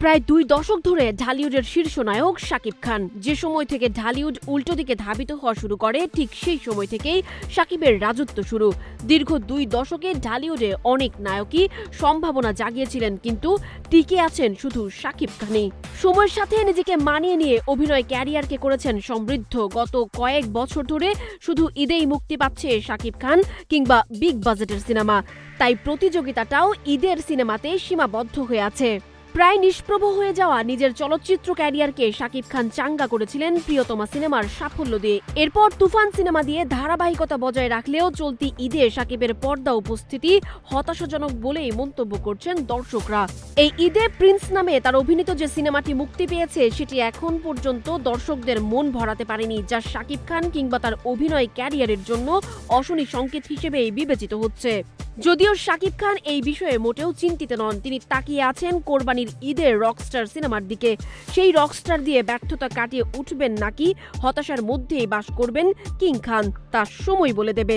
প্রায় 2 দশক ধরে ঢালিউডের শীর্ষ নায়ক শাকিব খান। যে সময় থেকে ঢালিউড উল্টো দিকে ধাবিত হওয়া শুরু করে, ঠিক সেই সময় থেকেই শাকিবের রাজত্ব শুরু। দীর্ঘ 2 দশকে ঢালিউডে অনেক নায়কই সম্ভাবনা জাগিয়েছিলেন, কিন্তু টিকে আছেন শুধু শাকিব খানই। সময়ের সাথে নিজেকে মানিয়ে নিয়ে অভিনয় ক্যারিয়ারকে করেছেন সমৃদ্ধ। গত কয়েক বছর ধরে শুধু ঈদেই মুক্তি পাচ্ছে শাকিব খান কিংবা বিগ বাজেটের সিনেমা, তাই প্রতিযোগিতাটাও ঈদের সিনেমাতে সীমাবদ্ধ হয়ে আছে। প্রায় নিষ্প্রভ হয়ে যাওয়া নিজের চলচ্চিত্র ক্যারিয়ারকে শাকিব খান চাঙ্গা করেছিলেন প্রিয়তমা সিনেমার সাফল্য দিয়ে। এরপর তুফান সিনেমা দিয়ে ধারাবাহিকতা বজায় রাখলেও চলতি ঈদে শাকিবের পর্দা উপস্থিতি হতাশাজনক বলেই মন্তব্য করছেন দর্শকরা। এই ঈদে প্রিন্স নামে তার অভিনীত যে সিনেমাটি মুক্তি পেয়েছে, সেটি এখন পর্যন্ত দর্শকদের মন ভরাতে পারেনি, যা শাকিব খান কিংবা তার অভিনয় ক্যারিয়ারের জন্য অশনি সংকেত হিসেবেই বিবেচিত হচ্ছে। যদিও শাকিব খান এই বিষয়ে মোটেও চিন্তিত নন, তিনি তাকিয়ে আছেন কোরবানির ঈদের রকস্টার সিনেমার দিকে। সেই রকস্টার দিয়ে ব্যর্থতা কাটিয়ে উঠবেন নাকি হতাশার মধ্যেই বাস করবেন কিং খান, তা সময় বলে দেবে।